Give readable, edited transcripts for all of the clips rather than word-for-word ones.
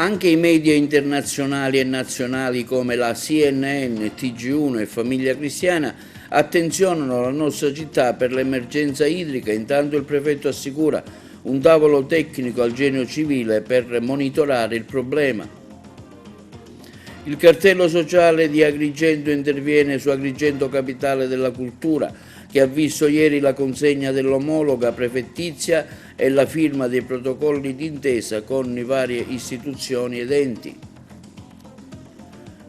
Anche i media internazionali e nazionali come la CNN, TG1 e Famiglia Cristiana attenzionano la nostra città per l'emergenza idrica, intanto il prefetto assicura un tavolo tecnico al Genio Civile per monitorare il problema. Il cartello sociale di Agrigento interviene su Agrigento Capitale della Cultura, che ha visto ieri la consegna dell'omologa prefettizia e la firma dei protocolli d'intesa con le varie istituzioni ed enti.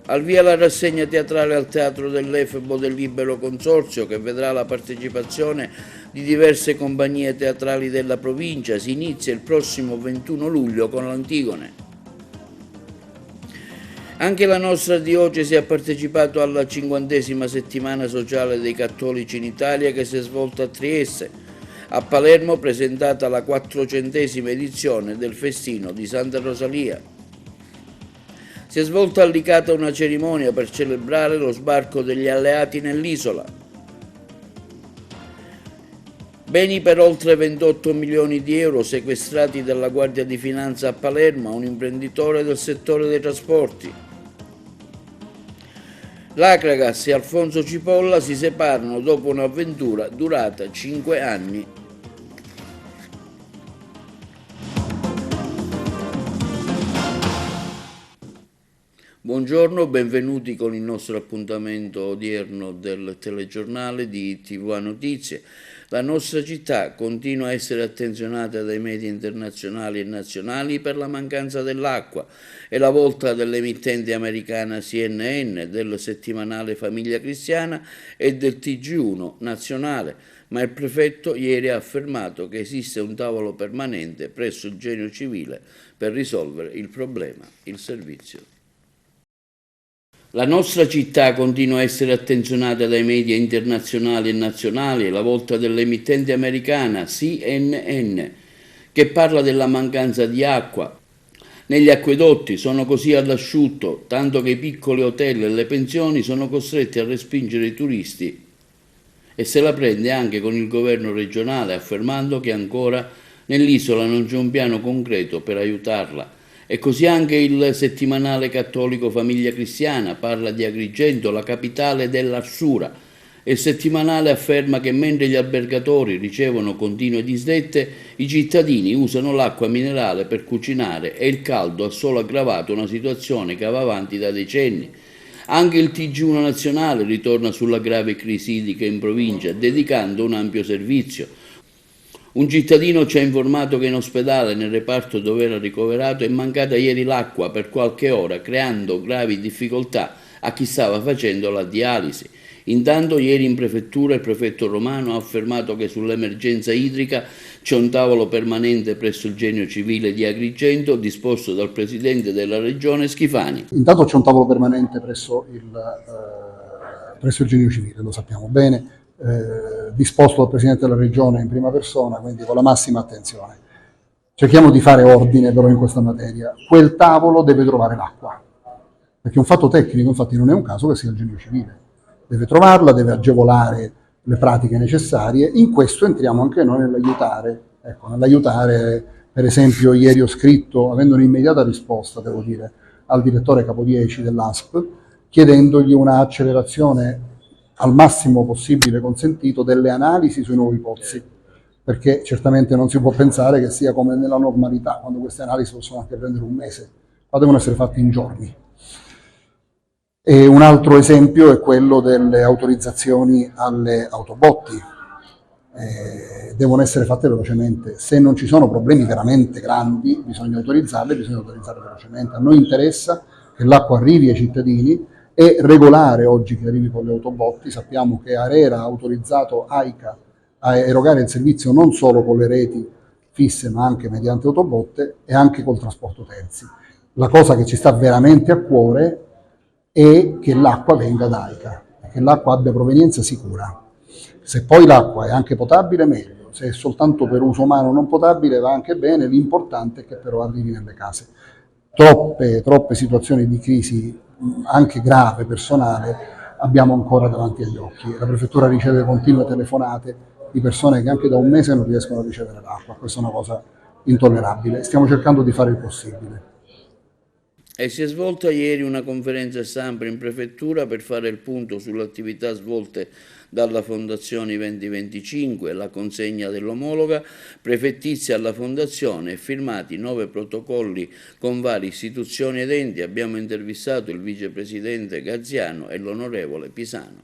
Al via la rassegna teatrale al Teatro dell'Efebo del Libero Consorzio, che vedrà la partecipazione di diverse compagnie teatrali della provincia. Si inizia il prossimo 21 luglio con l'Antigone. Anche la nostra diocesi ha partecipato alla 50ª settimana sociale dei cattolici in Italia, che si è svolta a Trieste. A Palermo presentata la 400ª edizione del festino di Santa Rosalia. Si è svolta a Licata una cerimonia per celebrare lo sbarco degli alleati nell'isola. Beni per oltre 28 milioni di euro sequestrati dalla Guardia di Finanza a Palermo a un imprenditore del settore dei trasporti. L'Acragas e Alfonso Cipolla si separano dopo un'avventura durata 5 anni. Buongiorno, benvenuti con il nostro appuntamento odierno del telegiornale di TV Notizie. La nostra città continua a essere attenzionata dai media internazionali e nazionali per la mancanza dell'acqua. È la volta dell'emittente americana CNN, del settimanale Famiglia Cristiana e del TG1 nazionale, ma il prefetto ieri ha affermato che esiste un tavolo permanente presso il Genio Civile per risolvere il problema, il servizio. La nostra città continua a essere attenzionata dai media internazionali e nazionali, la volta dell'emittente americana CNN, che parla della mancanza di acqua. Negli acquedotti sono così all'asciutto, tanto che i piccoli hotel e le pensioni sono costretti a respingere i turisti, e se la prende anche con il governo regionale, affermando che ancora nell'isola non c'è un piano concreto per aiutarla. E così anche il settimanale cattolico Famiglia Cristiana parla di Agrigento, la capitale dell'Arsura, e il settimanale afferma che mentre gli albergatori ricevono continue disdette, i cittadini usano l'acqua minerale per cucinare e il caldo ha solo aggravato una situazione che va avanti da decenni. Anche il TG1 nazionale ritorna sulla grave crisi idrica in provincia, dedicando un ampio servizio. Un cittadino ci ha informato che in ospedale, nel reparto dove era ricoverato, è mancata ieri l'acqua per qualche ora, creando gravi difficoltà a chi stava facendo la dialisi. Intanto ieri in prefettura il prefetto Romano ha affermato che sull'emergenza idrica c'è un tavolo permanente presso il Genio Civile di Agrigento, disposto dal presidente della regione Schifani. Intanto c'è un tavolo permanente presso il Genio Civile, lo sappiamo bene, disposto dal Presidente della Regione in prima persona, quindi con la massima attenzione. Cerchiamo di fare ordine però in questa materia. Quel tavolo deve trovare l'acqua, perché è un fatto tecnico, infatti non è un caso che sia il Genio Civile. Deve trovarla, deve agevolare le pratiche necessarie. In questo entriamo anche noi nell'aiutare. Ecco, nell'aiutare, per esempio, ieri ho scritto, avendo un'immediata risposta, devo dire, al direttore capo 10 dell'ASP, chiedendogli una accelerazione al massimo possibile consentito delle analisi sui nuovi pozzi, perché certamente non si può pensare che sia come nella normalità, quando queste analisi possono anche prendere un mese, ma devono essere fatte in giorni. E un altro esempio è quello delle autorizzazioni alle autobotti, devono essere fatte velocemente. Se non ci sono problemi veramente grandi, bisogna autorizzarle velocemente. A noi interessa che l'acqua arrivi ai cittadini. È regolare oggi che arrivi con le autobotti. Sappiamo che ARERA ha autorizzato AICA a erogare il servizio non solo con le reti fisse ma anche mediante autobotte e anche col trasporto terzi. La cosa che ci sta veramente a cuore è che l'acqua venga da AICA, che l'acqua abbia provenienza sicura. Se poi l'acqua è anche potabile meglio, se è soltanto per uso umano non potabile va anche bene, l'importante è che però arrivi nelle case. Troppe situazioni di crisi anche grave, personale, abbiamo ancora davanti agli occhi. La prefettura riceve continue telefonate di persone che anche da un mese non riescono a ricevere l'acqua. Questa è una cosa intollerabile. Stiamo cercando di fare il possibile. E si è svolta ieri una conferenza stampa in prefettura per fare il punto sulle attività svolte dalla Fondazione 2025, la consegna dell'omologa prefettizia alla Fondazione e firmati 9 protocolli con varie istituzioni ed enti. Abbiamo intervistato il vicepresidente Gaziano e l'onorevole Pisano.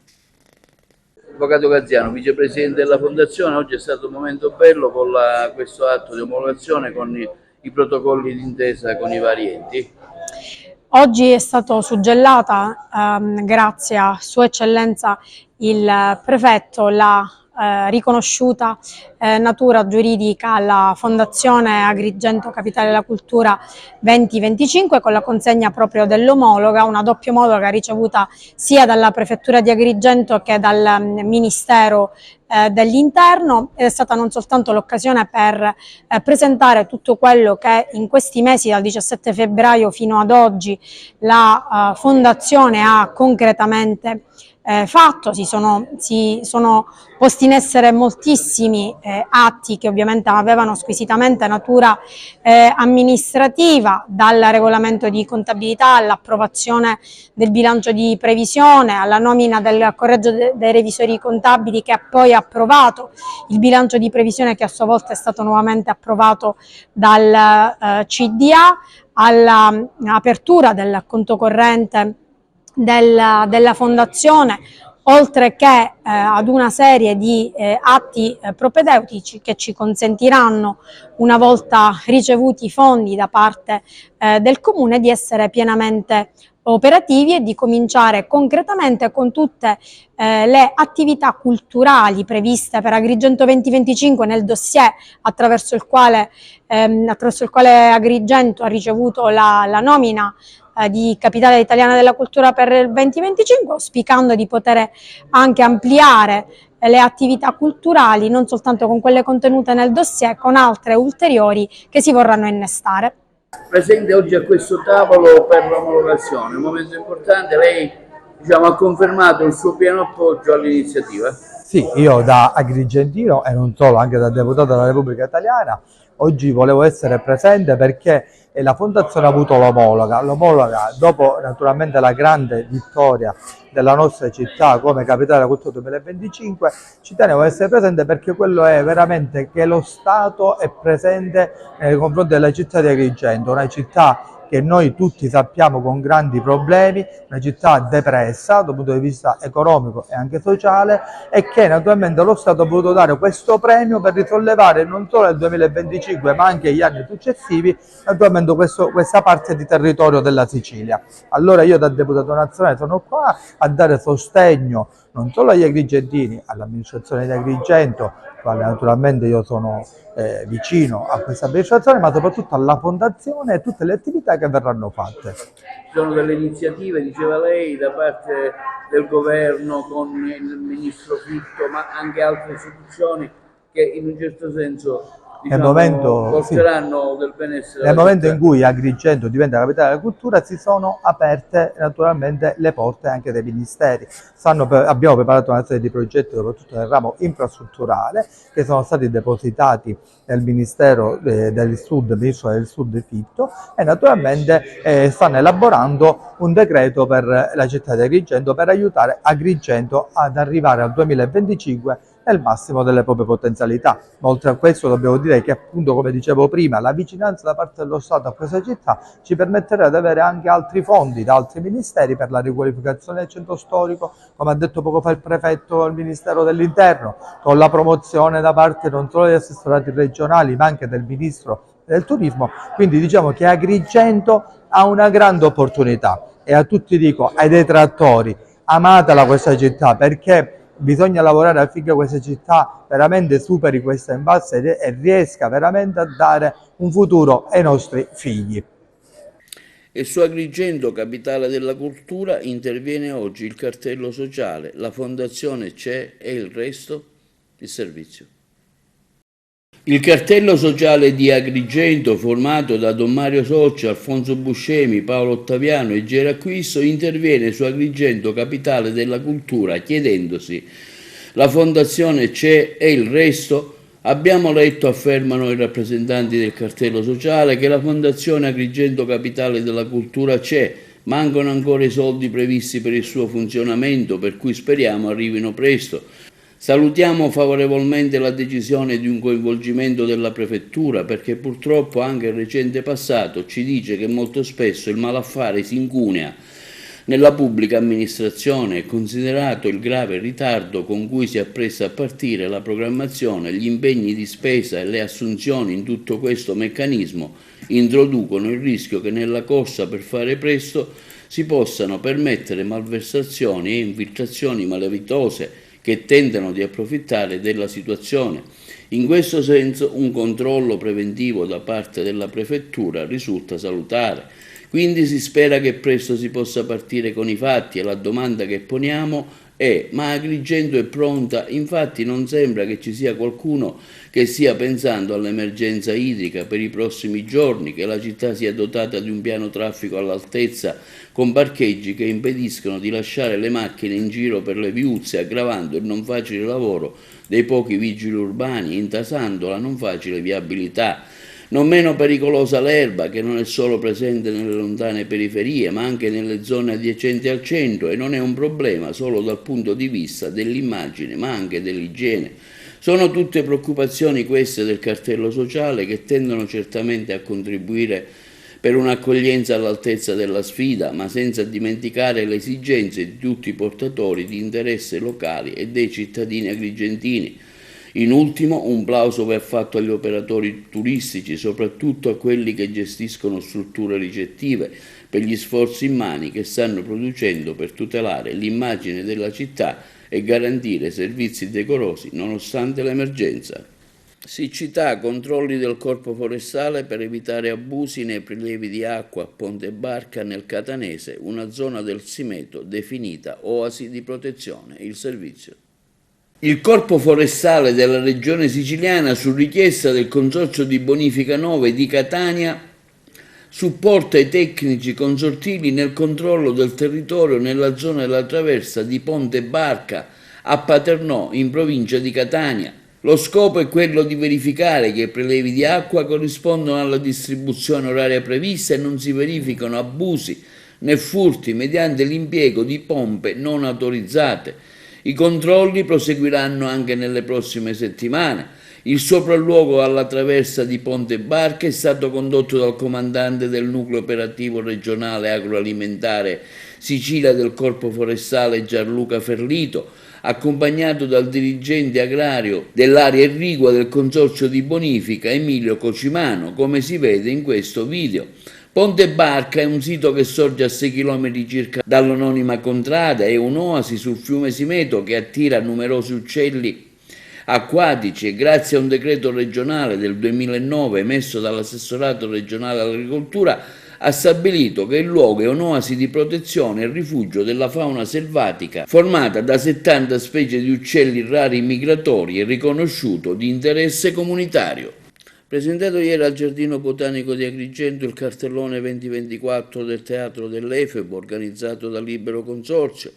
Avvocato Gaziano, vicepresidente della Fondazione, oggi è stato un momento bello con questo atto di omologazione con i protocolli d'intesa con i vari enti. Oggi è stato suggellata, grazie a Sua Eccellenza il Prefetto, la riconosciuta natura giuridica alla Fondazione Agrigento Capitale della Cultura 2025 con la consegna proprio dell'omologa, una doppia omologa ricevuta sia dalla Prefettura di Agrigento che dal Ministero dell'Interno, ed è stata non soltanto l'occasione per presentare tutto quello che in questi mesi, dal 17 febbraio fino ad oggi, la Fondazione ha concretamente fatto. Si sono posti in essere moltissimi atti che ovviamente avevano squisitamente natura amministrativa, dal regolamento di contabilità all'approvazione del bilancio di previsione, alla nomina del collegio dei revisori contabili che ha poi approvato il bilancio di previsione, che a sua volta è stato nuovamente approvato dal CDA, all'apertura del conto corrente della Fondazione, oltre che ad una serie di atti propedeutici che ci consentiranno, una volta ricevuti i fondi da parte del Comune, di essere pienamente operativi e di cominciare concretamente con tutte le attività culturali previste per Agrigento 2025 nel dossier attraverso il quale Agrigento ha ricevuto la nomina di Capitale Italiana della Cultura per il 2025, auspicando di poter anche ampliare le attività culturali non soltanto con quelle contenute nel dossier, con altre ulteriori che si vorranno innestare. Presente oggi a questo tavolo per l'omologazione, un momento importante, lei ha confermato il suo pieno appoggio all'iniziativa? Sì, io da agrigentino e non solo, anche da deputato della Repubblica Italiana, oggi volevo essere presente perché la Fondazione ha avuto l'omologa dopo naturalmente la grande vittoria della nostra città come Capitale della Cultura 2025. Ci tenevo a essere presente perché quello è veramente che lo Stato è presente nei confronti della città di Agrigento, una città che noi tutti sappiamo con grandi problemi, una città depressa dal punto di vista economico e anche sociale, e che naturalmente lo Stato ha voluto dare questo premio per risollevare non solo il 2025 ma anche gli anni successivi naturalmente questa parte di territorio della Sicilia. Allora io da deputato nazionale sono qua a dare sostegno non solo agli agrigentini, all'amministrazione di Agrigento, quale naturalmente io sono vicino a questa amministrazione, ma soprattutto alla Fondazione e tutte le attività che verranno fatte. Ci sono delle iniziative, diceva lei, da parte del governo con il ministro Fitto, ma anche altre istituzioni che in un certo senso porteranno del benessere. Nel momento in cui Agrigento diventa Capitale della Cultura si sono aperte naturalmente le porte anche dei ministeri. Abbiamo preparato una serie di progetti soprattutto nel ramo infrastrutturale che sono stati depositati nel Ministero del Sud, Ministro del Sud Fitto, e naturalmente stanno elaborando un decreto per la città di Agrigento per aiutare Agrigento ad arrivare al 2025 nel massimo delle proprie potenzialità. Ma oltre a questo dobbiamo dire che, appunto, come dicevo prima, la vicinanza da parte dello Stato a questa città ci permetterà di avere anche altri fondi da altri ministeri per la riqualificazione del centro storico, come ha detto poco fa il prefetto del Ministero dell'Interno, con la promozione da parte non solo degli assessorati regionali ma anche del Ministro del Turismo. Quindi diciamo che Agrigento ha una grande opportunità, e a tutti dico, ai detrattori, amatela questa città, perché bisogna lavorare affinché questa città veramente superi questa impasse e riesca veramente a dare un futuro ai nostri figli. E su Agrigento, Capitale della Cultura, interviene oggi il cartello sociale, la Fondazione c'è e il resto, il servizio. Il cartello sociale di Agrigento, formato da Don Mario Socci, Alfonso Buscemi, Paolo Ottaviano e Gera Acquisto, interviene su Agrigento, Capitale della Cultura, chiedendosi: la Fondazione c'è e il resto? Abbiamo letto, affermano i rappresentanti del cartello sociale, che la Fondazione Agrigento Capitale della Cultura c'è, mancano ancora i soldi previsti per il suo funzionamento, per cui speriamo arrivino presto. Salutiamo favorevolmente la decisione di un coinvolgimento della Prefettura, perché purtroppo anche il recente passato ci dice che molto spesso il malaffare si incunea nella pubblica amministrazione, considerato il grave ritardo con cui si appresta a partire la programmazione, gli impegni di spesa e le assunzioni in tutto questo meccanismo introducono il rischio che nella corsa per fare presto si possano permettere malversazioni e infiltrazioni malavitose che tentano di approfittare della situazione. In questo senso un controllo preventivo da parte della Prefettura risulta salutare. Quindi si spera che presto si possa partire con i fatti e la domanda che poniamo è: ma Agrigento è pronta? Infatti non sembra che ci sia qualcuno che stia pensando all'emergenza idrica per i prossimi giorni, che la città sia dotata di un piano traffico all'altezza con parcheggi che impediscono di lasciare le macchine in giro per le viuzze, aggravando il non facile lavoro dei pochi vigili urbani, intasando la non facile viabilità. Non meno pericolosa l'erba, che non è solo presente nelle lontane periferie, ma anche nelle zone adiacenti al centro, e non è un problema solo dal punto di vista dell'immagine, ma anche dell'igiene. Sono tutte preoccupazioni queste del cartello sociale che tendono certamente a contribuire per un'accoglienza all'altezza della sfida, ma senza dimenticare le esigenze di tutti i portatori di interesse locali e dei cittadini agrigentini. In ultimo, un plauso va fatto agli operatori turistici, soprattutto a quelli che gestiscono strutture ricettive, per gli sforzi immani che stanno producendo per tutelare l'immagine della città e garantire servizi decorosi nonostante l'emergenza. Siccità, controlli del Corpo Forestale per evitare abusi nei prelievi di acqua a Ponte Barca nel Catanese, una zona del Simeto definita oasi di protezione, il servizio. Il Corpo Forestale della Regione Siciliana, su richiesta del Consorzio di Bonifica 9 di Catania, supporta i tecnici consortili nel controllo del territorio nella zona della traversa di Ponte Barca a Paternò, in provincia di Catania. Lo scopo è quello di verificare che i prelevi di acqua corrispondono alla distribuzione oraria prevista e non si verificano abusi né furti mediante l'impiego di pompe non autorizzate. I controlli proseguiranno anche nelle prossime settimane. Il sopralluogo alla traversa di Ponte Barca è stato condotto dal comandante del nucleo operativo regionale agroalimentare Sicilia del Corpo Forestale Gianluca Ferlito, accompagnato dal dirigente agrario dell'area irrigua del Consorzio di Bonifica Emilio Cocimano, come si vede in questo video. Ponte Barca è un sito che sorge a 6 km circa dall'omonima contrada, è un'oasi sul fiume Simeto che attira numerosi uccelli acquatici e grazie a un decreto regionale del 2009 emesso dall'assessorato regionale all'agricoltura ha stabilito che il luogo è un'oasi di protezione e rifugio della fauna selvatica formata da 70 specie di uccelli rari migratori e riconosciuto di interesse comunitario. Presentato ieri al Giardino Botanico di Agrigento il cartellone 2024 del Teatro dell'Efebo organizzato dal Libero Consorzio.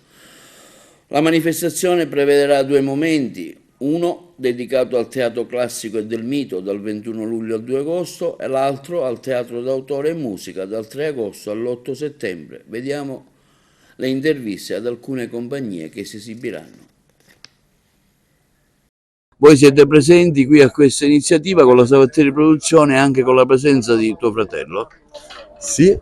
La manifestazione prevederà 2 momenti, uno dedicato al teatro classico e del mito dal 21 luglio al 2 agosto e l'altro al teatro d'autore e musica dal 3 agosto all'8 settembre. Vediamo le interviste ad alcune compagnie che si esibiranno. Voi siete presenti qui a questa iniziativa con la Savatteri Produzione e anche con la presenza di tuo fratello? Sì,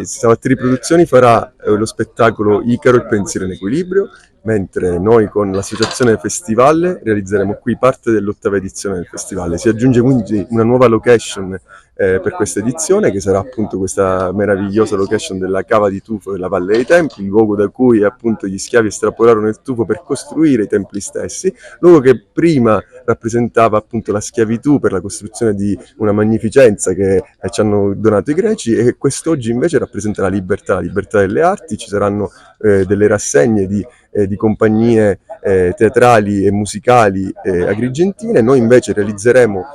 Savatteri Produzioni farà lo spettacolo Icaro, il pensiero in equilibrio, mentre noi con l'associazione Festival realizzeremo qui parte dell'8ª edizione del festival. Si aggiunge quindi una nuova location per questa edizione, che sarà appunto questa meravigliosa location della cava di tufo della Valle dei Templi, il luogo da cui appunto gli schiavi estrapolarono il tufo per costruire i templi stessi, luogo che prima rappresentava appunto la schiavitù per la costruzione di una magnificenza che ci hanno donato i greci, e quest'oggi invece rappresenta la libertà delle arti. Ci saranno delle rassegne di compagnie teatrali e musicali agrigentine. Noi invece realizzeremo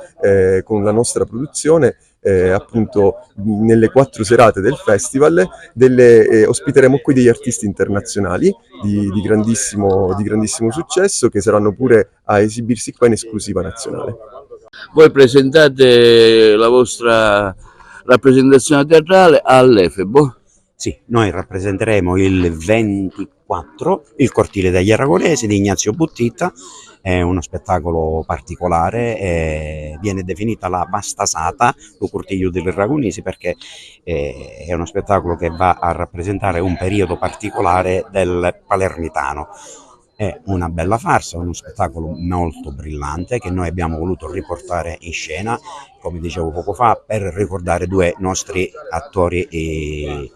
con la nostra produzione appunto nelle 4 serate del festival ospiteremo qui degli artisti internazionali di grandissimo successo, che saranno pure a esibirsi qua in esclusiva nazionale. Voi presentate la vostra rappresentazione teatrale all'Efebo? Sì, noi rappresenteremo il 24 il Cortile degli Aragonesi di Ignazio Buttita. È uno spettacolo particolare, viene definita la Bastasata, lo Cortiglio degli Aragonesi, perché è uno spettacolo che va a rappresentare un periodo particolare del palermitano. È una bella farsa, uno spettacolo molto brillante che noi abbiamo voluto riportare in scena, come dicevo poco fa, per ricordare due nostri attori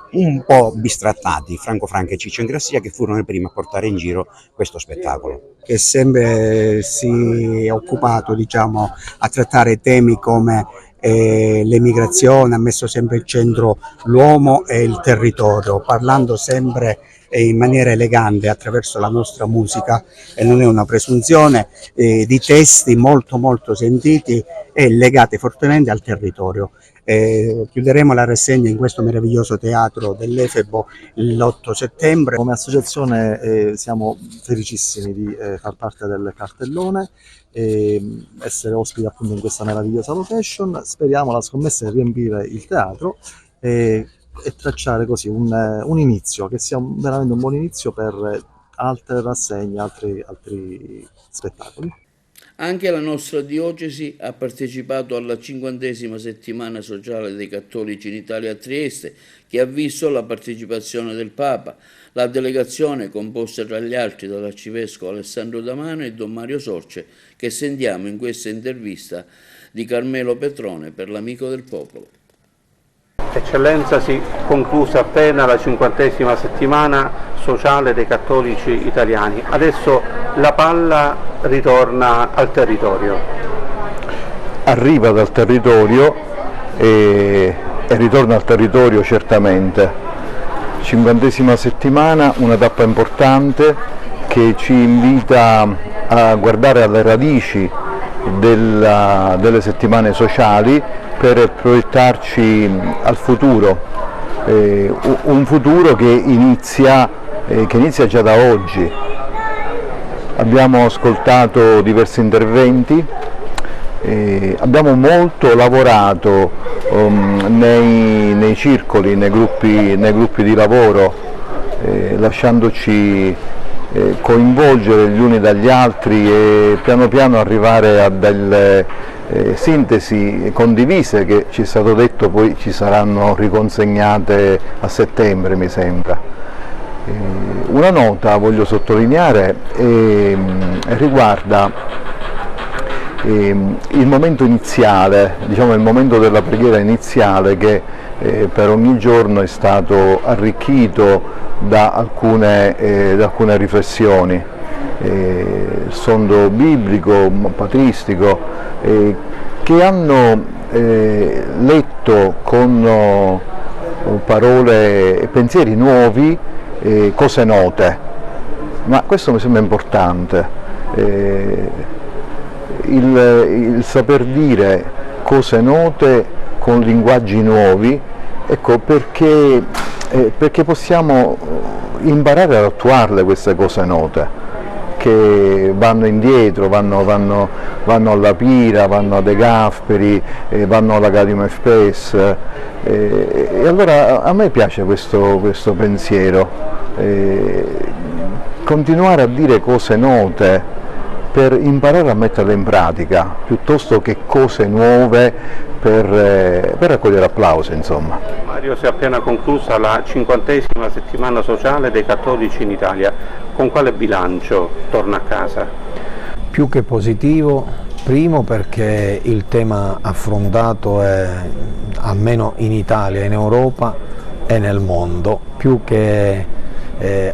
un po' bistrattati, Franco Franca e Ciccio Ingrassia, che furono i primi a portare in giro questo spettacolo. Che sempre si è occupato, diciamo, a trattare temi come l'emigrazione, ha messo sempre al centro l'uomo e il territorio, parlando sempre in maniera elegante attraverso la nostra musica, e non è una presunzione, di testi molto molto sentiti e legati fortemente al territorio. Chiuderemo la rassegna in questo meraviglioso teatro dell'Efebo l'8 settembre. Come associazione siamo felicissimi di far parte del cartellone e essere ospiti appunto in questa meravigliosa location. Speriamo, la scommessa è riempire il teatro e tracciare così un inizio, che sia veramente un buon inizio per altre rassegne, altri spettacoli. Anche la nostra diocesi ha partecipato alla 50ª settimana sociale dei cattolici in Italia a Trieste, che ha visto la partecipazione del Papa. La delegazione, composta tra gli altri dall'arcivescovo Alessandro Damano e Don Mario Sorce, che sentiamo in questa intervista di Carmelo Petrone per l'Amico del Popolo. Eccellenza, si conclusa appena la 50ª settimana sociale dei cattolici italiani. Adesso la palla ritorna al territorio. Arriva dal territorio e ritorna al territorio certamente. 50ª settimana, una tappa importante che ci invita a guardare alle radici delle settimane sociali per proiettarci al futuro, un futuro che inizia già da oggi. Abbiamo ascoltato diversi interventi, abbiamo molto lavorato nei circoli, nei gruppi di lavoro, lasciandoci coinvolgere gli uni dagli altri e piano piano arrivare a delle sintesi condivise che, ci è stato detto, poi ci saranno riconsegnate a settembre, mi sembra. Una nota voglio sottolineare riguarda il momento iniziale, diciamo il momento della preghiera iniziale, che per ogni giorno è stato arricchito da alcune riflessioni, sondo biblico, patristico, che hanno letto con parole e pensieri nuovi cose note, ma questo mi sembra importante, il saper dire cose note con linguaggi nuovi, ecco, perché possiamo imparare ad attuarle queste cose note, che vanno indietro, vanno alla Pira, vanno a De Gasperi, vanno all'Academy Express, e allora a me piace questo pensiero, continuare a dire cose note per imparare a metterle in pratica, piuttosto che cose nuove per raccogliere applausi, insomma. Mario, si è appena conclusa la 50ª settimana sociale dei cattolici in Italia. Con quale bilancio torna a casa? Più che positivo, primo perché il tema affrontato è, almeno in Italia, in Europa e nel mondo, più che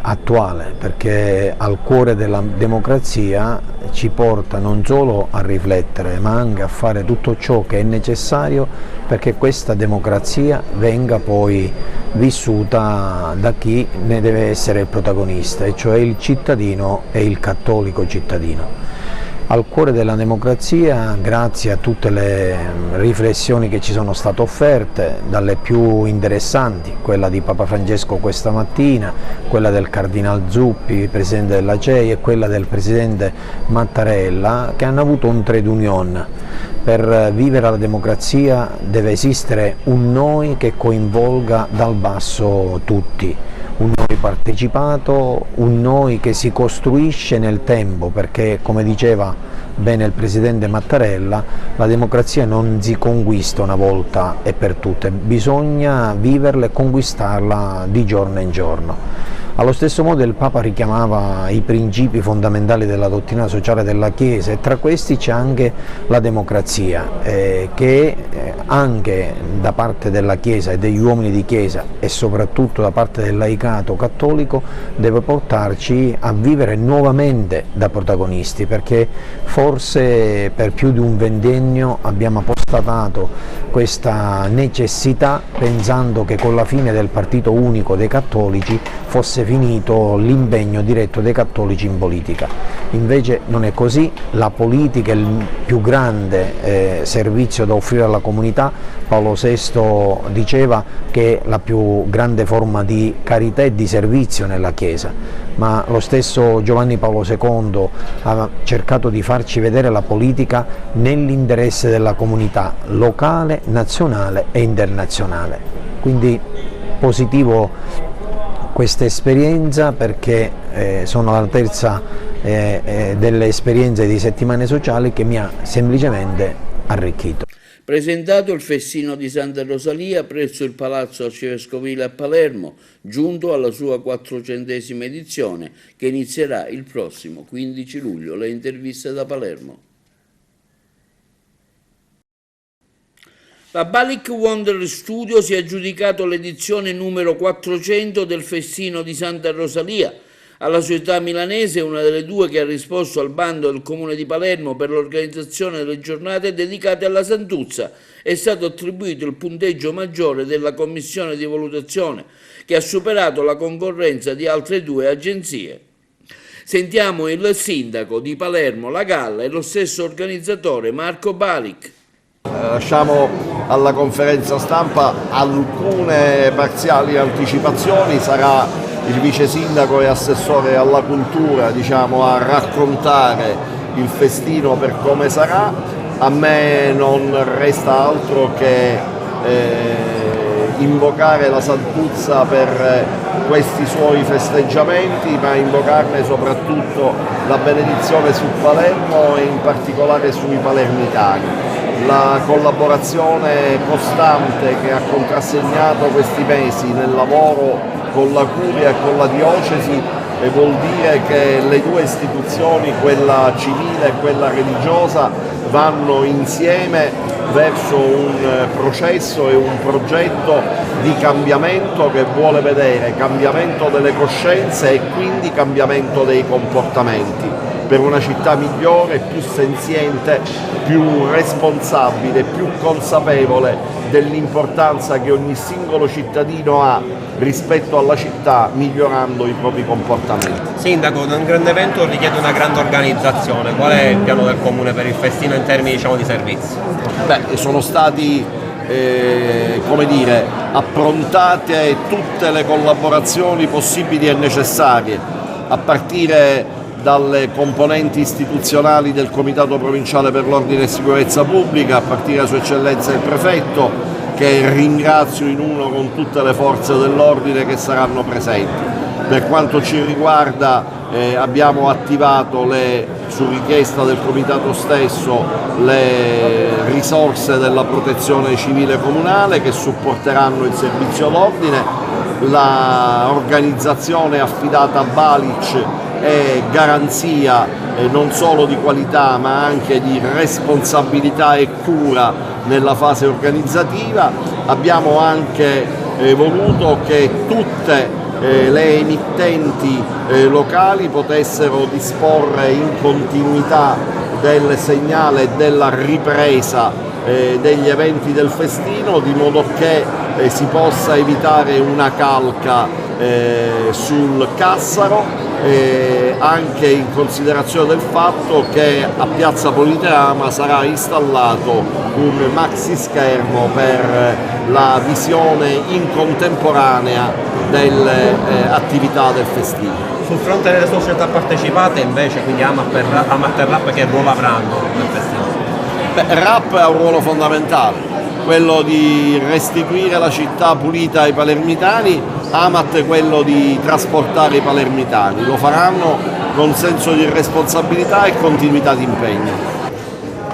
attuale, perché al cuore della democrazia ci porta non solo a riflettere, ma anche a fare tutto ciò che è necessario perché questa democrazia venga poi vissuta da chi ne deve essere il protagonista, e cioè il cittadino e il cattolico cittadino. Al cuore della democrazia, grazie a tutte le riflessioni che ci sono state offerte, dalle più interessanti, quella di Papa Francesco questa mattina, quella del Cardinal Zuppi, Presidente della CEI, e quella del Presidente Mattarella, che hanno avuto un trade union. Per vivere la democrazia deve esistere un noi che coinvolga dal basso tutti, un noi partecipato, un noi che si costruisce nel tempo, perché, come diceva bene il Presidente Mattarella, la democrazia non si conquista una volta e per tutte, bisogna viverla e conquistarla di giorno in giorno. Allo stesso modo il Papa richiamava i principi fondamentali della dottrina sociale della Chiesa, e tra questi c'è anche la democrazia, che anche da parte della Chiesa e degli uomini di Chiesa, e soprattutto da parte del laicato cattolico, deve portarci a vivere nuovamente da protagonisti, perché forse per più di un ventennio abbiamo apostatato questa necessità pensando che con la fine del partito unico dei cattolici fosse finito l'impegno diretto dei cattolici in politica. Invece non è così, la politica è il più grande servizio da offrire alla comunità. Paolo VI diceva che è la più grande forma di carità e di servizio nella Chiesa, ma lo stesso Giovanni Paolo II ha cercato di farci vedere la politica nell'interesse della comunità locale, nazionale e internazionale. Quindi positivo questa esperienza, perché sono la terza delle esperienze di settimane sociali che mi ha semplicemente arricchito. Presentato il festino di Santa Rosalia presso il Palazzo Arcivescovile a Palermo, giunto alla sua 400esima edizione, che inizierà il prossimo 15 luglio. Le interviste da Palermo. La Balic Wonder Studio si è aggiudicato l'edizione numero 400 del Festino di Santa Rosalia. Alla società milanese, una delle due che ha risposto al bando del Comune di Palermo per l'organizzazione delle giornate dedicate alla Santuzza, è stato attribuito il punteggio maggiore della commissione di valutazione, che ha superato la concorrenza di altre due agenzie. Sentiamo il sindaco di Palermo La Galla e lo stesso organizzatore Marco Balic. Lasciamo alla conferenza stampa alcune parziali anticipazioni. Sarà il vice sindaco e assessore alla cultura, a raccontare il festino per come sarà. A me non resta altro che invocare la Santuzza per questi suoi festeggiamenti, ma invocarne soprattutto la benedizione su Palermo e in particolare sui palermitani. La collaborazione costante che ha contrassegnato questi mesi nel lavoro con la Curia e con la Diocesi vuol dire che le due istituzioni, quella civile e quella religiosa, vanno insieme verso un processo e un progetto di cambiamento che vuole vedere cambiamento delle coscienze e quindi cambiamento dei comportamenti, per una città migliore, più senziente, più responsabile, più consapevole dell'importanza che ogni singolo cittadino ha rispetto alla città, migliorando i propri comportamenti. Sindaco, un grande evento richiede una grande organizzazione. Qual è il piano del Comune per il festino in termini di servizi? Sono stati approntate tutte le collaborazioni possibili e necessarie, a partire dalle componenti istituzionali del Comitato Provinciale per l'Ordine e Sicurezza Pubblica, a partire da Sua Eccellenza il Prefetto, che ringrazio in uno con tutte le forze dell'ordine che saranno presenti. Per quanto ci riguarda abbiamo attivato su richiesta del Comitato stesso le risorse della Protezione Civile Comunale che supporteranno il servizio d'ordine. L'organizzazione affidata a Balic è garanzia non solo di qualità ma anche di responsabilità e cura nella fase organizzativa. Abbiamo anche voluto che tutte le emittenti locali potessero disporre in continuità del segnale della ripresa degli eventi del festino, di modo che si possa evitare una calca sul Cassaro, anche in considerazione del fatto che a Piazza Politeama sarà installato un maxi schermo per la visione in contemporanea delle attività del festival. Sul fronte delle società partecipate invece, quindi Amater Rap, che ruolo avranno nel festival? Rap ha un ruolo fondamentale, quello di restituire la città pulita ai palermitani, Amat quello di trasportare i palermitani. Lo faranno con senso di responsabilità e continuità di impegno.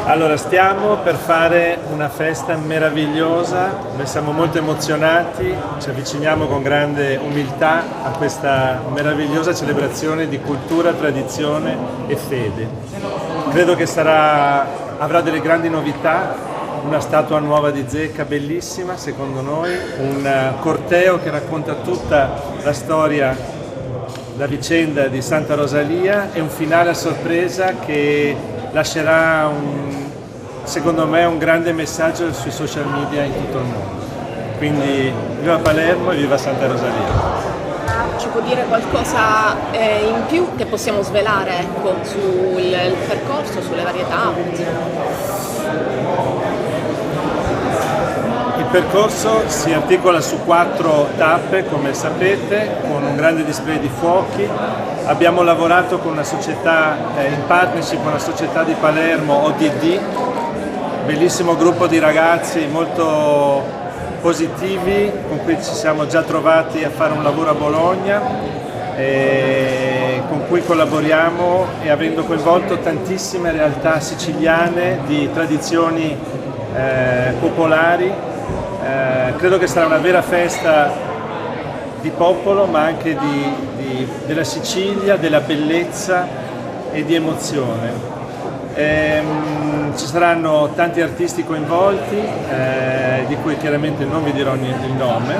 Allora, stiamo per fare una festa meravigliosa, noi siamo molto emozionati, ci avviciniamo con grande umiltà a questa meravigliosa celebrazione di cultura, tradizione e fede. Credo che avrà delle grandi novità, una statua nuova di Zecca bellissima secondo noi, un corteo che racconta tutta la storia, la vicenda di Santa Rosalia e un finale a sorpresa che lascerà secondo me un grande messaggio sui social media in tutto il mondo. Quindi viva Palermo e viva Santa Rosalia. Ci può dire qualcosa in più che possiamo svelare sul percorso, sulle varie tappe? Il percorso si articola su 4 tappe, come sapete, con un grande display di fuochi. Abbiamo lavorato con una società, in partnership con una società di Palermo, ODD, bellissimo gruppo di ragazzi molto positivi con cui ci siamo già trovati a fare un lavoro a Bologna, con cui collaboriamo e avendo coinvolto tantissime realtà siciliane di tradizioni popolari. Credo che sarà una vera festa di popolo, ma anche della Sicilia, della bellezza e di emozione. Ci saranno tanti artisti coinvolti, di cui chiaramente non vi dirò il nome,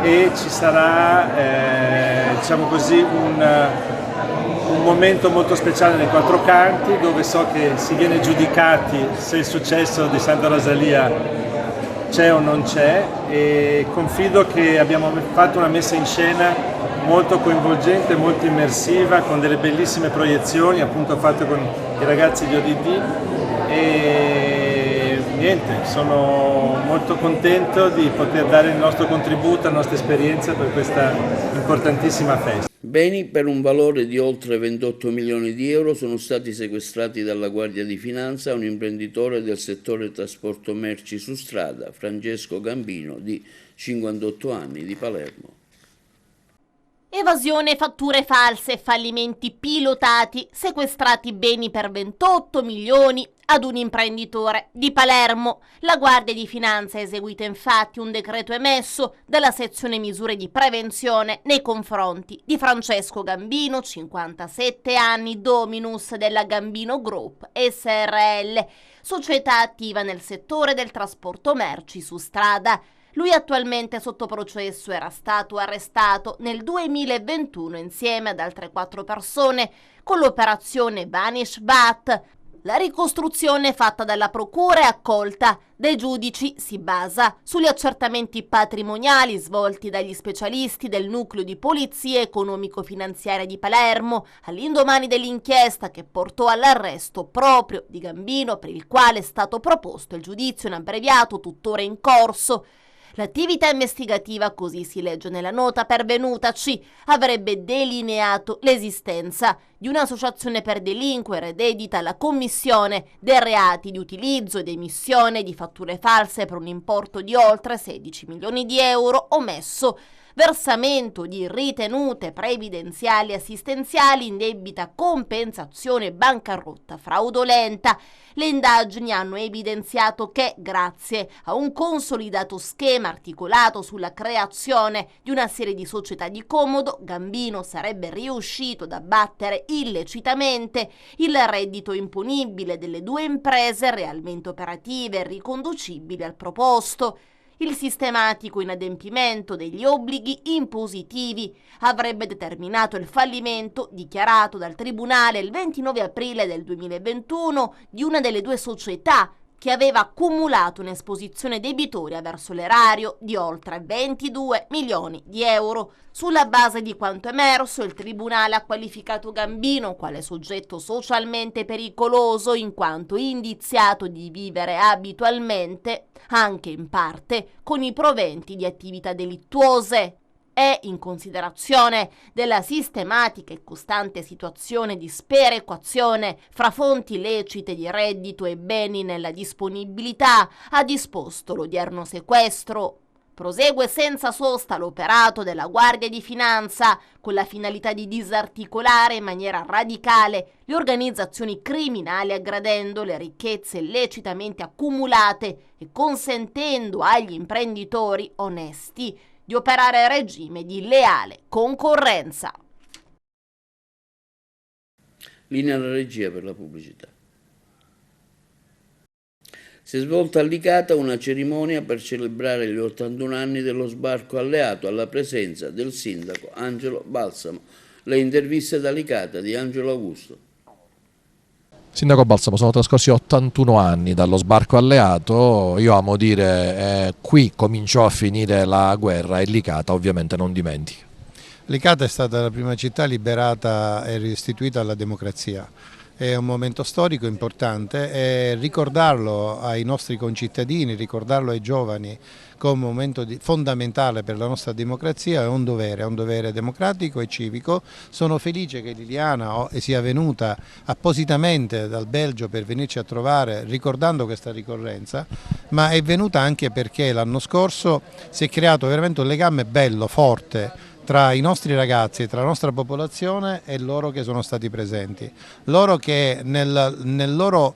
e ci sarà diciamo così, un momento molto speciale nei 4 canti, dove so che si viene giudicati se il successo di Santa Rosalia c'è o non c'è, e confido che abbiamo fatto una messa in scena molto coinvolgente, molto immersiva, con delle bellissime proiezioni appunto fatte con i ragazzi di ODD, e niente, sono molto contento di poter dare il nostro contributo, la nostra esperienza per questa importantissima festa. Beni per un valore di oltre 28 milioni di euro sono stati sequestrati dalla Guardia di Finanza a un imprenditore del settore trasporto merci su strada, Francesco Gambino, di 58 anni, di Palermo. Evasione, fatture false, fallimenti pilotati, sequestrati beni per 28 milioni ad un imprenditore di Palermo. La Guardia di Finanza ha eseguito infatti un decreto emesso dalla sezione misure di prevenzione nei confronti di Francesco Gambino, 57 anni, dominus della Gambino Group SRL, società attiva nel settore del trasporto merci su strada. Lui attualmente sotto processo era stato arrestato nel 2021 insieme ad altre 4 persone con l'operazione Vanish Bat. La ricostruzione fatta dalla procura e accolta dai giudici si basa sugli accertamenti patrimoniali svolti dagli specialisti del nucleo di polizia economico-finanziaria di Palermo all'indomani dell'inchiesta che portò all'arresto proprio di Gambino, per il quale è stato proposto il giudizio in abbreviato tuttora in corso. L'attività investigativa, così si legge nella nota pervenutaci, avrebbe delineato l'esistenza di un'associazione per delinquere dedita alla commissione dei reati di utilizzo ed emissione di fatture false per un importo di oltre 16 milioni di euro, omesso versamento di ritenute previdenziali assistenziali, indebita compensazione, bancarotta fraudolenta. Le indagini hanno evidenziato che, grazie a un consolidato schema articolato sulla creazione di una serie di società di comodo, Gambino sarebbe riuscito ad abbattere illecitamente il reddito imponibile delle 2 imprese realmente operative e riconducibili al proposto. Il sistematico inadempimento degli obblighi impositivi avrebbe determinato il fallimento dichiarato dal Tribunale il 29 aprile del 2021 di una delle 2 società che aveva accumulato un'esposizione debitoria verso l'erario di oltre 22 milioni di euro. Sulla base di quanto emerso, il Tribunale ha qualificato Gambino quale soggetto socialmente pericoloso in quanto indiziato di vivere abitualmente, anche in parte, con i proventi di attività delittuose. E, in considerazione della sistematica e costante situazione di sperequazione fra fonti lecite di reddito e beni nella disponibilità, ha disposto l'odierno sequestro. Prosegue senza sosta l'operato della Guardia di Finanza con la finalità di disarticolare in maniera radicale le organizzazioni criminali, aggredendo le ricchezze illecitamente accumulate e consentendo agli imprenditori onesti di operare a regime di leale concorrenza. Linea alla regia per la pubblicità. Si è svolta a Licata una cerimonia per celebrare gli 81 anni dello sbarco alleato alla presenza del sindaco Angelo Balsamo. Le interviste da Licata di Angelo Augusto. Sindaco Balsamo, sono trascorsi 81 anni dallo sbarco alleato, io amo dire qui cominciò a finire la guerra e Licata ovviamente non dimentica. Licata è stata la prima città liberata e restituita alla democrazia. È un momento storico importante e ricordarlo ai nostri concittadini, ricordarlo ai giovani come un momento fondamentale per la nostra democrazia è un dovere democratico e civico. Sono felice che Liliana sia venuta appositamente dal Belgio per venirci a trovare ricordando questa ricorrenza, ma è venuta anche perché l'anno scorso si è creato veramente un legame bello, forte, tra i nostri ragazzi, tra la nostra popolazione e loro che sono stati presenti. Loro che nel loro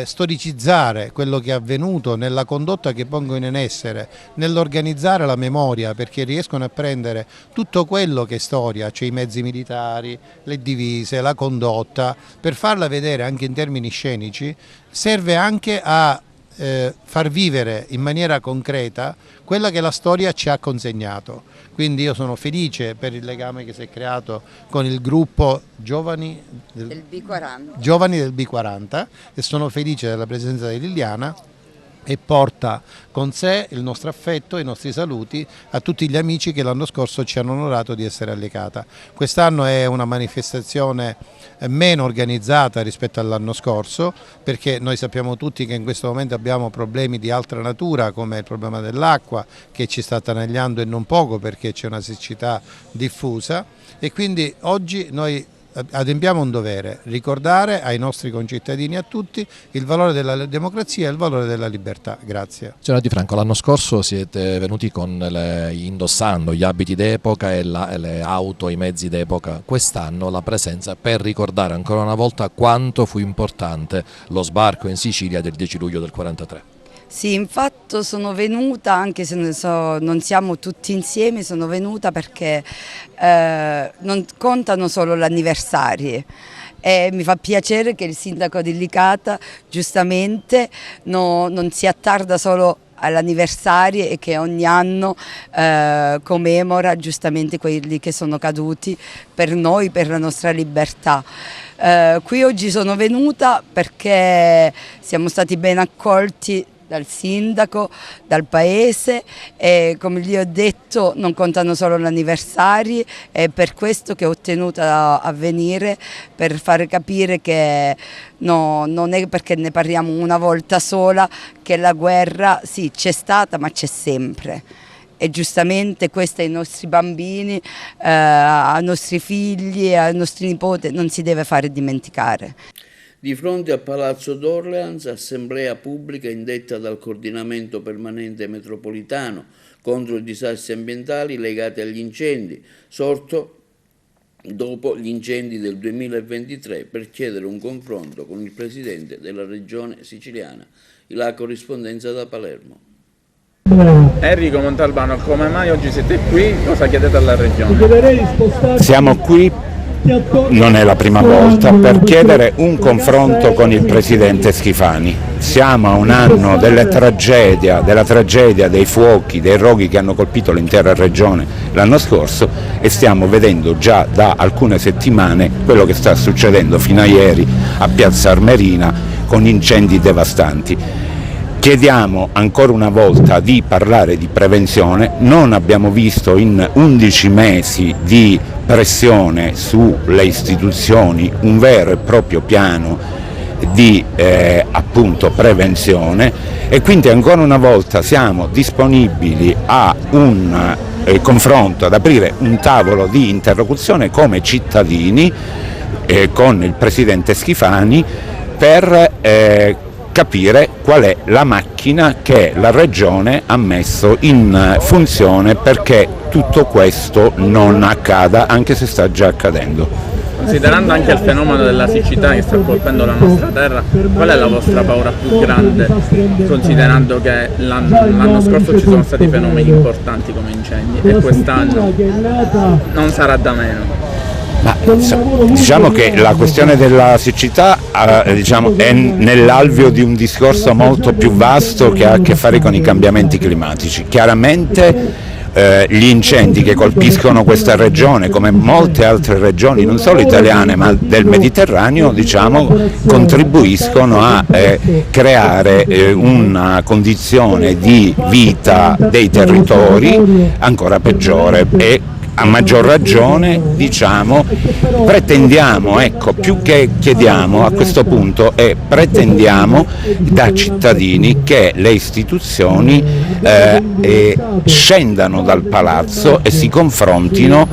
storicizzare quello che è avvenuto, nella condotta che pongono in essere, nell'organizzare la memoria, perché riescono a prendere tutto quello che è storia, cioè i mezzi militari, le divise, la condotta, per farla vedere anche in termini scenici, serve anche a far vivere in maniera concreta quella che la storia ci ha consegnato. Quindi io sono felice per il legame che si è creato con il gruppo Giovani del B40 e sono felice della presenza di Liliana e porta con sé il nostro affetto e i nostri saluti a tutti gli amici che l'anno scorso ci hanno onorato di essere a Licata. Quest'anno è una manifestazione meno organizzata rispetto all'anno scorso, perché noi sappiamo tutti che in questo momento abbiamo problemi di altra natura, come il problema dell'acqua che ci sta attanagliando e non poco perché c'è una siccità diffusa, e quindi oggi noi adempiamo un dovere, ricordare ai nostri concittadini e a tutti il valore della democrazia e il valore della libertà. Grazie. Signora Di Franco, l'anno scorso siete venuti indossando gli abiti d'epoca e le auto, i mezzi d'epoca. Quest'anno la presenza per ricordare ancora una volta quanto fu importante lo sbarco in Sicilia del 10 luglio del 1943. Sì, infatti sono venuta, anche se non siamo tutti insieme, sono venuta perché non contano solo gli anniversari. E mi fa piacere che il sindaco di Licata giustamente non si attarda solo all'anniversario e che ogni anno commemora giustamente quelli che sono caduti per noi, per la nostra libertà. Qui oggi sono venuta perché siamo stati ben accolti dal sindaco, dal paese, e come gli ho detto non contano solo gli anniversari, è per questo che ho tenuto a venire, per fare capire che non è perché ne parliamo una volta sola che la guerra sì c'è stata ma c'è sempre. E giustamente questo ai nostri bambini, ai nostri figli, ai nostri nipoti non si deve fare dimenticare. Di fronte a Palazzo d'Orleans, assemblea pubblica indetta dal Coordinamento Permanente Metropolitano contro i disastri ambientali legati agli incendi, sorto dopo gli incendi del 2023, per chiedere un confronto con il Presidente della Regione Siciliana. La corrispondenza da Palermo. Enrico Montalbano, come mai oggi siete qui? Cosa chiedete alla Regione? Siamo qui, non è la prima volta, per chiedere un confronto con il Presidente Schifani. Siamo a un anno della tragedia dei fuochi, dei roghi che hanno colpito l'intera regione l'anno scorso e stiamo vedendo già da alcune settimane quello che sta succedendo fino a ieri a Piazza Armerina con incendi devastanti. Chiediamo ancora una volta di parlare di prevenzione. Non abbiamo visto in 11 mesi di pressione sulle istituzioni un vero e proprio piano di appunto prevenzione, e quindi ancora una volta siamo disponibili a un confronto, ad aprire un tavolo di interlocuzione come cittadini con il Presidente Schifani per capire qual è la macchina che la Regione ha messo in funzione perché tutto questo non accada, anche se sta già accadendo. Considerando anche il fenomeno della siccità che sta colpendo la nostra terra, qual è la vostra paura più grande, considerando che l'anno scorso ci sono stati fenomeni importanti come incendi e quest'anno non sarà da meno? Ma, diciamo che la questione della siccità è nell'alveo di un discorso molto più vasto che ha a che fare con i cambiamenti climatici. Chiaramente gli incendi che colpiscono questa regione, come molte altre regioni, non solo italiane ma del Mediterraneo, contribuiscono a creare una condizione di vita dei territori ancora peggiore, e a maggior ragione pretendiamo, più che chiediamo a questo punto, pretendiamo da cittadini che le istituzioni scendano dal palazzo e si confrontino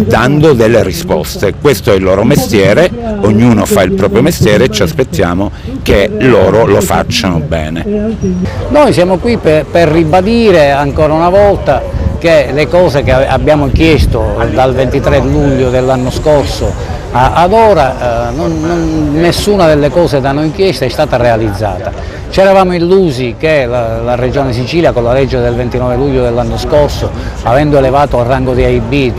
dando delle risposte. Questo è il loro mestiere, ognuno fa il proprio mestiere e ci aspettiamo che loro lo facciano bene. Noi siamo qui per ribadire ancora una volta che le cose che abbiamo chiesto dal 23 luglio dell'anno scorso ad ora, nessuna delle cose da noi chieste è stata realizzata. Ci eravamo illusi che la Regione Sicilia, con la legge del 29 luglio dell'anno scorso, avendo elevato al rango di AIB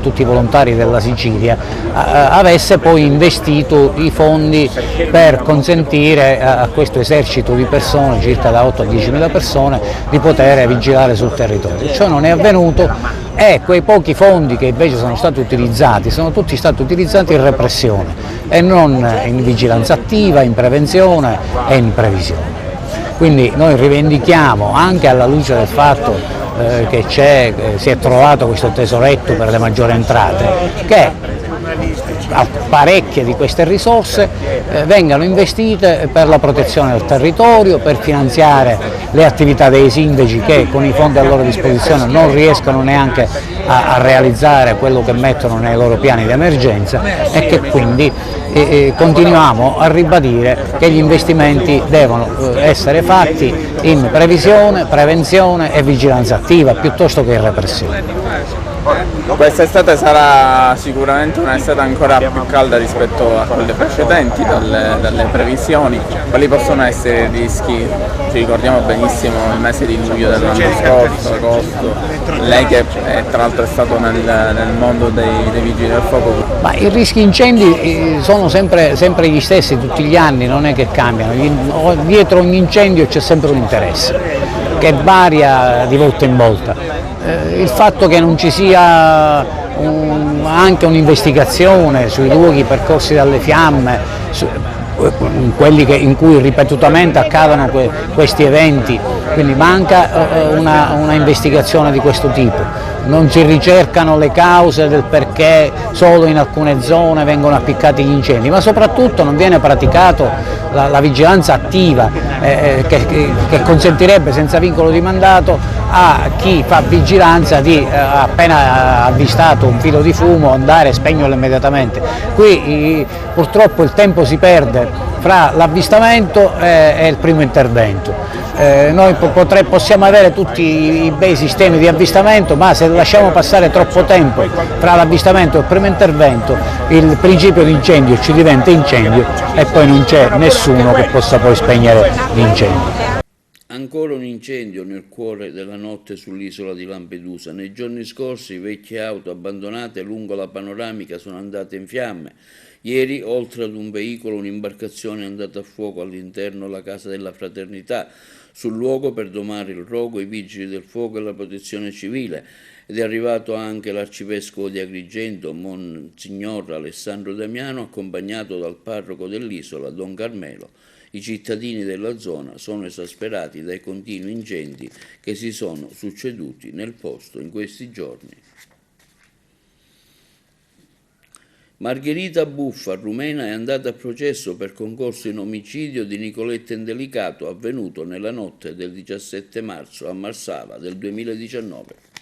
tutti i volontari della Sicilia, avesse poi investito i fondi per consentire a questo esercito di persone, circa da 8 a 10.000 persone, di poter vigilare sul territorio. Ciò non è avvenuto, e quei pochi fondi che invece sono stati utilizzati sono tutti stati utilizzati in repressione e non in vigilanza attiva, in prevenzione e in previsione. Quindi noi rivendichiamo, anche alla luce del fatto che si è trovato questo tesoretto per le maggiori entrate, che parecchie di queste risorse vengano investite per la protezione del territorio, per finanziare le attività dei sindaci che con i fondi a loro disposizione non riescono neanche a realizzare quello che mettono nei loro piani di emergenza, e che quindi continuiamo a ribadire che gli investimenti devono essere fatti in previsione, prevenzione e vigilanza attiva piuttosto che in repressione. Quest'estate sarà sicuramente un'estate ancora più calda rispetto a quelle precedenti, dalle previsioni. Quali possono essere i rischi? Ci ricordiamo benissimo il mese di luglio dell'anno scorso, agosto, lei che tra l'altro è stato nel mondo dei vigili del fuoco. Ma i rischi incendi sono sempre gli stessi tutti gli anni, non è che cambiano. Dietro ogni incendio c'è sempre un interesse che varia di volta in volta. Il fatto che non ci sia anche un'investigazione sui luoghi percorsi dalle fiamme, quelli in cui ripetutamente accadono questi eventi, quindi manca una investigazione di questo tipo. Non si ricercano le cause del perché solo in alcune zone vengono appiccati gli incendi, ma soprattutto non viene praticato la vigilanza attiva che consentirebbe senza vincolo di mandato a chi fa vigilanza di appena avvistato un filo di fumo andare e spegnerlo immediatamente. Qui purtroppo il tempo si perde fra l'avvistamento e il primo intervento. Noi possiamo avere tutti i bei sistemi di avvistamento, ma se lasciamo passare troppo tempo fra l'avvistamento e il primo intervento, il principio di incendio ci diventa incendio e poi non c'è nessuno che possa poi spegnere l'incendio. Ancora un incendio nel cuore della notte sull'isola di Lampedusa. Nei giorni scorsi vecchie auto abbandonate lungo la panoramica sono andate in fiamme. Ieri, oltre ad un veicolo, un'imbarcazione è andata a fuoco all'interno della Casa della Fraternità. Sul luogo, per domare il rogo, i vigili del fuoco e la protezione civile. Ed è arrivato anche l'arcivescovo di Agrigento, Monsignor Alessandro Damiano, accompagnato dal parroco dell'isola, Don Carmelo. I cittadini della zona sono esasperati dai continui incendi che si sono succeduti nel posto in questi giorni. Margherita Buffa, rumena, è andata a processo per concorso in omicidio di Nicoletta Indelicato avvenuto nella notte del 17 marzo a Marsala del 2019.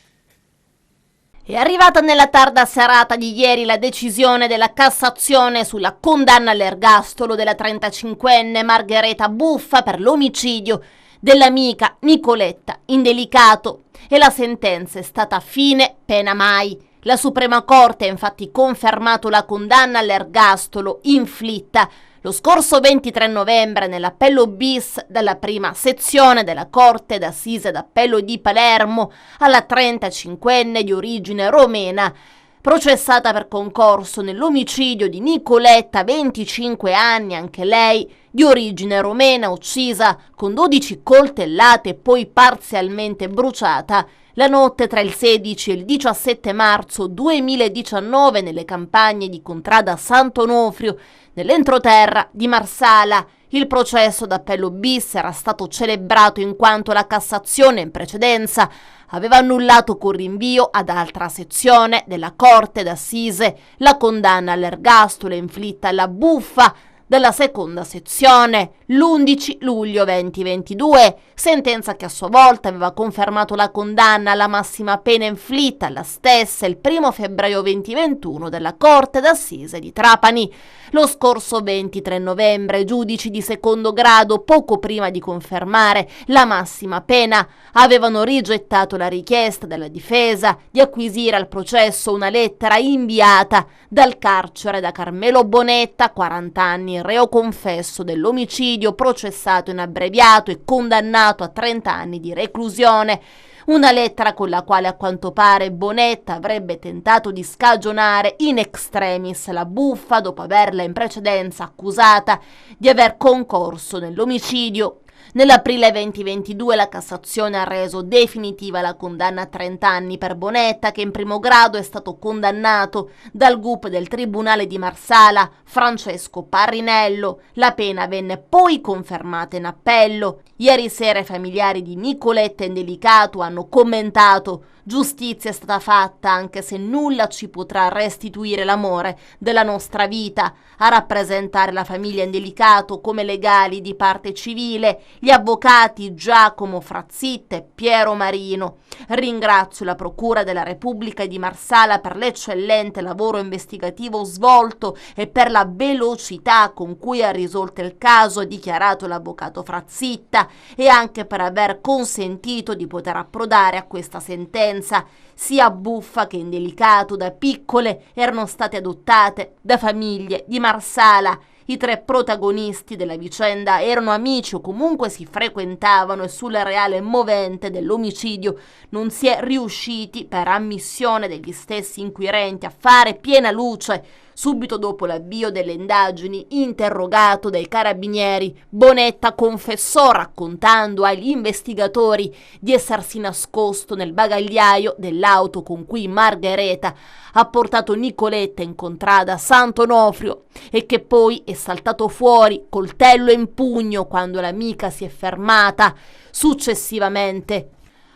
È arrivata nella tarda serata di ieri la decisione della Cassazione sulla condanna all'ergastolo della 35enne Margherita Buffa per l'omicidio dell'amica Nicoletta Indelicato e la sentenza è stata fine pena mai. La Suprema Corte ha infatti confermato la condanna all'ergastolo inflitta lo scorso 23 novembre nell'appello bis dalla prima sezione della Corte d'Assise d'Appello di Palermo alla 35enne di origine romena, processata per concorso nell'omicidio di Nicoletta, 25 anni, anche lei di origine romena, uccisa con 12 coltellate e poi parzialmente bruciata la notte tra il 16 e il 17 marzo 2019 nelle campagne di Contrada Sant'Onofrio, nell'entroterra di Marsala. Il processo d'appello bis era stato celebrato in quanto la Cassazione in precedenza aveva annullato con rinvio ad altra sezione della Corte d'Assise la condanna all'ergastolo inflitta alla Buffa dalla seconda sezione l'11 luglio 2022, sentenza che a sua volta aveva confermato la condanna alla massima pena inflitta alla stessa il 1 febbraio 2021 dalla Corte d'Assise di Trapani. Lo scorso 23 novembre giudici di secondo grado, poco prima di confermare la massima pena, avevano rigettato la richiesta della difesa di acquisire al processo una lettera inviata dal carcere da Carmelo Bonetta, 40 anni, reo confesso dell'omicidio, processato in abbreviato e condannato a 30 anni di reclusione. Una lettera con la quale a quanto pare Bonetta avrebbe tentato di scagionare in extremis la Buffa dopo averla in precedenza accusata di aver concorso nell'omicidio. Nell'aprile 2022 la Cassazione ha reso definitiva la condanna a 30 anni per Bonetta, che in primo grado è stato condannato dal GUP del Tribunale di Marsala, Francesco Parrinello. La pena venne poi confermata in appello. Ieri sera i familiari di Nicoletta Indelicato hanno commentato: giustizia è stata fatta anche se nulla ci potrà restituire l'amore della nostra vita. A rappresentare la famiglia Indelicato come legali di parte civile gli avvocati Giacomo Frazzitta e Piero Marino. Ringrazio la Procura della Repubblica di Marsala per l'eccellente lavoro investigativo svolto e per la velocità con cui ha risolto il caso, ha dichiarato l'avvocato Frazzitta, e anche per aver consentito di poter approdare a questa sentenza. Sia Buffa che Indelicato da piccole erano state adottate da famiglie di Marsala. I tre protagonisti della vicenda erano amici o comunque si frequentavano e sul reale movente dell'omicidio non si è riusciti, per ammissione degli stessi inquirenti, a fare piena luce. Subito dopo l'avvio delle indagini, interrogato dai carabinieri, Bonetta confessò, raccontando agli investigatori di essersi nascosto nel bagagliaio dell'auto con cui Margherita ha portato Nicoletta in Contrada Sant'Onofrio e che poi è saltato fuori, coltello in pugno, quando l'amica si è fermata. Successivamente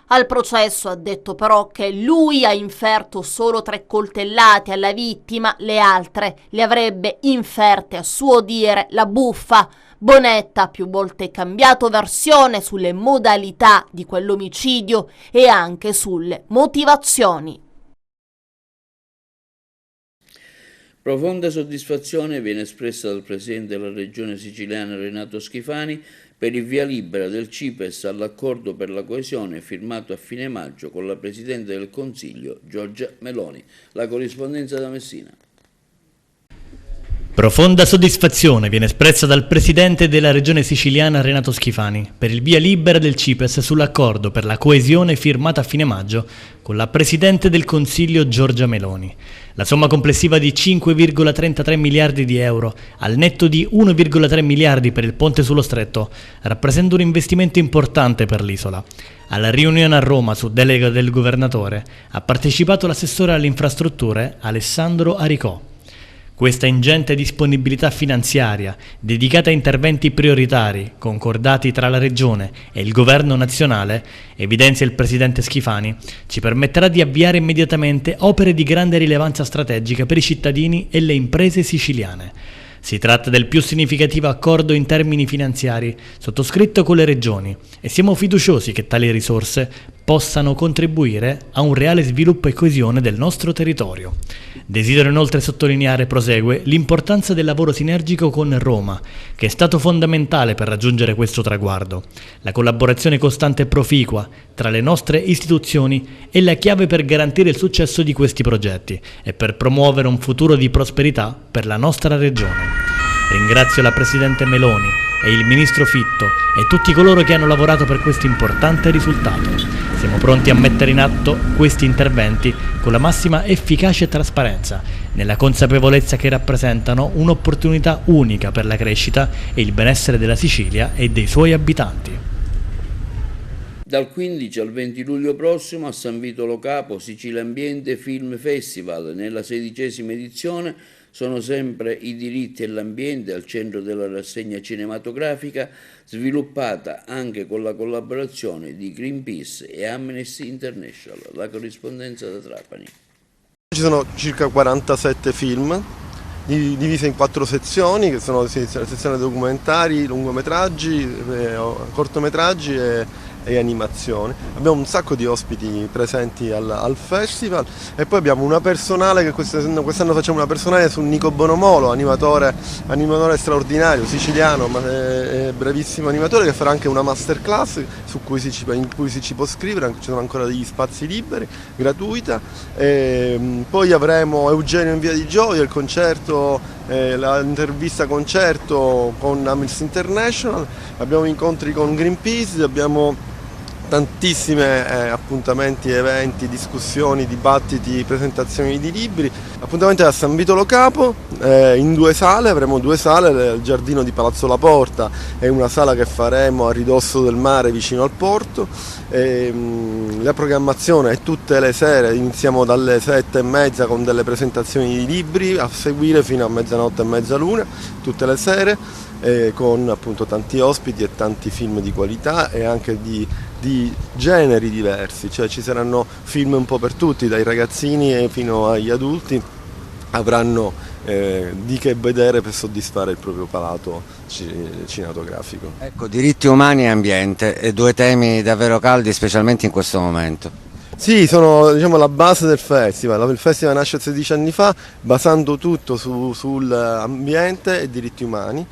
al processo ha detto però che lui ha inferto solo 3 coltellate alla vittima, le altre le avrebbe inferte a suo dire la Buffa. Bonetta ha più volte cambiato versione sulle modalità di quell'omicidio e anche sulle motivazioni. Profonda soddisfazione viene espressa dal Presidente della Regione Siciliana Renato Schifani per il via libera del CIPES all'accordo per la coesione firmato a fine maggio con la Presidente del Consiglio Giorgia Meloni. La corrispondenza da Messina. Profonda soddisfazione viene espressa dal Presidente della Regione Siciliana Renato Schifani per il via libera del CIPES sull'accordo per la coesione firmato a fine maggio con la Presidente del Consiglio Giorgia Meloni. La somma complessiva di 5,33 miliardi di euro, al netto di 1,3 miliardi per il ponte sullo Stretto, rappresenta un investimento importante per l'isola. Alla riunione a Roma, su delega del governatore, ha partecipato l'assessore alle infrastrutture Alessandro Aricò. Questa ingente disponibilità finanziaria, dedicata a interventi prioritari, concordati tra la Regione e il Governo nazionale, evidenzia il Presidente Schifani, ci permetterà di avviare immediatamente opere di grande rilevanza strategica per i cittadini e le imprese siciliane. Si tratta del più significativo accordo in termini finanziari sottoscritto con le regioni e siamo fiduciosi che tali risorse possano contribuire a un reale sviluppo e coesione del nostro territorio. Desidero inoltre sottolineare, prosegue, l'importanza del lavoro sinergico con Roma, che è stato fondamentale per raggiungere questo traguardo. La collaborazione costante e proficua tra le nostre istituzioni è la chiave per garantire il successo di questi progetti e per promuovere un futuro di prosperità per la nostra regione. Ringrazio la Presidente Meloni e il Ministro Fitto e tutti coloro che hanno lavorato per questo importante risultato. Siamo pronti a mettere in atto questi interventi con la massima efficacia e trasparenza, nella consapevolezza che rappresentano un'opportunità unica per la crescita e il benessere della Sicilia e dei suoi abitanti. Dal 15 al 20 luglio prossimo a San Vito Lo Capo, Sicilia Ambiente Film Festival, nella 16ª edizione, sono sempre i diritti e l'ambiente al centro della rassegna cinematografica, sviluppata anche con la collaborazione di Greenpeace e Amnesty International. La corrispondenza da Trapani. Ci sono circa 47 film divisi in 4 sezioni, che sono la sezione documentari, lungometraggi, cortometraggi e animazione. Abbiamo un sacco di ospiti presenti al festival e poi abbiamo una personale che quest'anno facciamo una personale su Nico Bonomolo, animatore straordinario, siciliano, ma è bravissimo animatore, che farà anche una masterclass in cui si ci può scrivere, ci sono ancora degli spazi liberi, gratuita. Poi avremo Eugenio in Via di Gioia, il concerto, l'intervista concerto con Amnesty International, abbiamo incontri con Greenpeace, abbiamo tantissimi appuntamenti, eventi, discussioni, dibattiti, presentazioni di libri. Appuntamento è a San Vito Lo Capo, in 2 sale, avremo 2 sale, il giardino di Palazzo La Porta è una sala che faremo a ridosso del mare vicino al porto. La programmazione è tutte le sere, iniziamo dalle 7:30 con delle presentazioni di libri a seguire fino a mezzanotte e mezzaluna, tutte le sere, con appunto tanti ospiti e tanti film di qualità e anche di generi diversi, cioè ci saranno film un po' per tutti, dai ragazzini fino agli adulti avranno di che vedere per soddisfare il proprio palato cinematografico. Ecco, diritti umani e ambiente, 2 temi davvero caldi, specialmente in questo momento. Sì, sono la base del festival. Il festival nasce 16 anni fa, basando tutto sull'ambiente e diritti umani,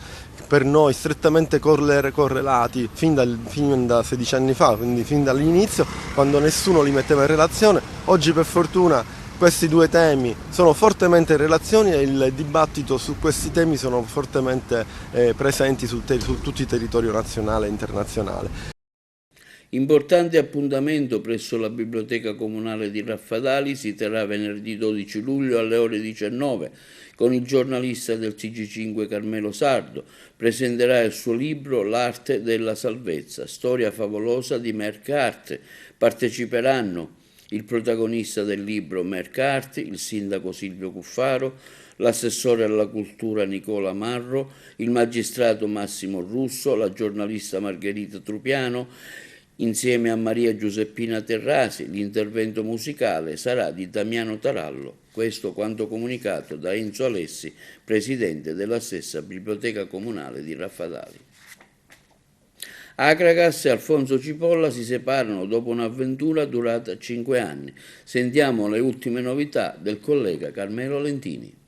per noi strettamente correlati fin da 16 anni fa, quindi fin dall'inizio, quando nessuno li metteva in relazione. Oggi per fortuna questi 2 temi sono fortemente in relazione e il dibattito su questi temi sono fortemente presenti su tutto il territorio nazionale e internazionale. Importante appuntamento presso la Biblioteca Comunale di Raffadali si terrà venerdì 12 luglio alle ore 19 con il giornalista del TG5 Carmelo Sardo. Presenterà il suo libro L'arte della salvezza, storia favolosa di Mercarte. Parteciperanno il protagonista del libro Mercarti, il sindaco Silvio Cuffaro, l'assessore alla cultura Nicola Marro, il magistrato Massimo Russo, la giornalista Margherita Trupiano. Insieme a Maria Giuseppina Terrasi, l'intervento musicale sarà di Damiano Tarallo. Questo quanto comunicato da Enzo Alessi, presidente della stessa Biblioteca Comunale di Raffadali. Akragas e Alfonso Cipolla si separano dopo un'avventura durata 5 anni. Sentiamo le ultime novità del collega Carmelo Lentini.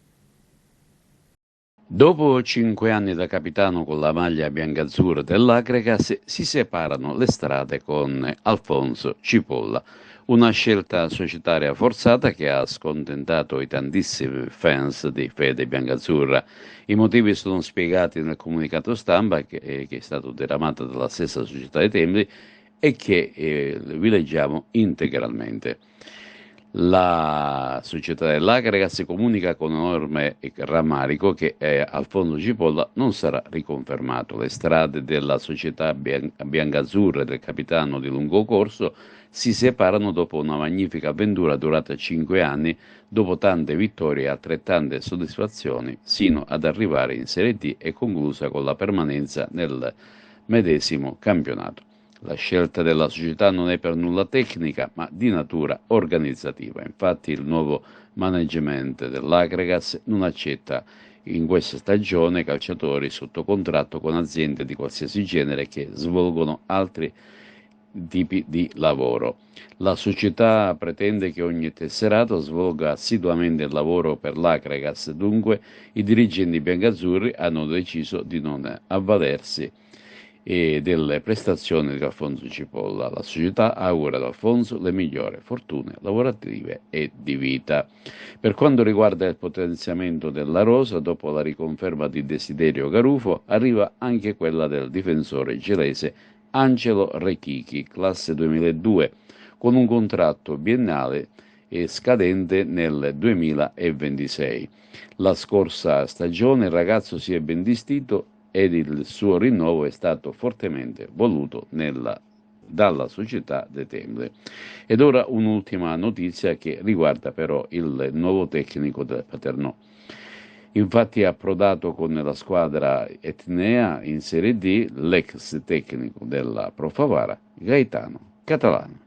Dopo 5 anni da capitano con la maglia biancazzurra dell'Akragas si separano le strade con Alfonso Cipolla, una scelta societaria forzata che ha scontentato i tantissimi fans di Fede Biancazzurra. I motivi sono spiegati nel comunicato stampa che è stato diramato dalla stessa società dei Templi e che vi leggiamo integralmente. La società dell'Agregas comunica con enorme rammarico che Alfonso Cipolla non sarà riconfermato. Le strade della società biancazzurra e del capitano di lungo corso si separano dopo una magnifica avventura durata 5 anni, dopo tante vittorie e altrettante soddisfazioni, sino ad arrivare in Serie D e conclusa con la permanenza nel medesimo campionato. La scelta della società non è per nulla tecnica, ma di natura organizzativa. Infatti il nuovo management dell'Agregas non accetta in questa stagione calciatori sotto contratto con aziende di qualsiasi genere che svolgono altri tipi di lavoro. La società pretende che ogni tesserato svolga assiduamente il lavoro per l'Agregas, dunque i dirigenti biancazzurri hanno deciso di non avvalersi e delle prestazioni di Alfonso Cipolla. La società augura ad Alfonso le migliori fortune lavorative e di vita. Per quanto riguarda il potenziamento della rosa, dopo la riconferma di Desiderio Garufo, arriva anche quella del difensore gelese Angelo Rechichi, classe 2002, con un contratto biennale e scadente nel 2026. La scorsa stagione il ragazzo si è ben distinto ed il suo rinnovo è stato fortemente voluto dalla società De Temple. Ed ora un'ultima notizia che riguarda però il nuovo tecnico del Paternò. Infatti è approdato con la squadra etnea in Serie D l'ex tecnico della Pro Favara, Gaetano Catalano.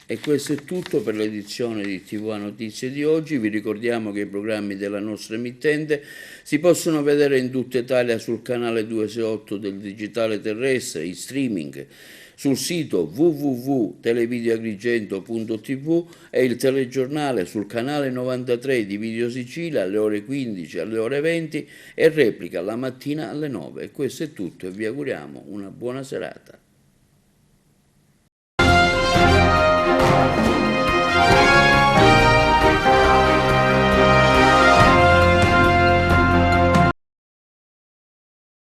E questo è tutto per l'edizione di TV Notizie di oggi. Vi ricordiamo che i programmi della nostra emittente si possono vedere in tutta Italia sul canale 268 del digitale terrestre, in streaming, sul sito www.televideoagrigento.tv e il telegiornale sul canale 93 di Video Sicilia alle ore 15 alle ore 20 e replica la mattina alle 9. E questo è tutto e vi auguriamo una buona serata.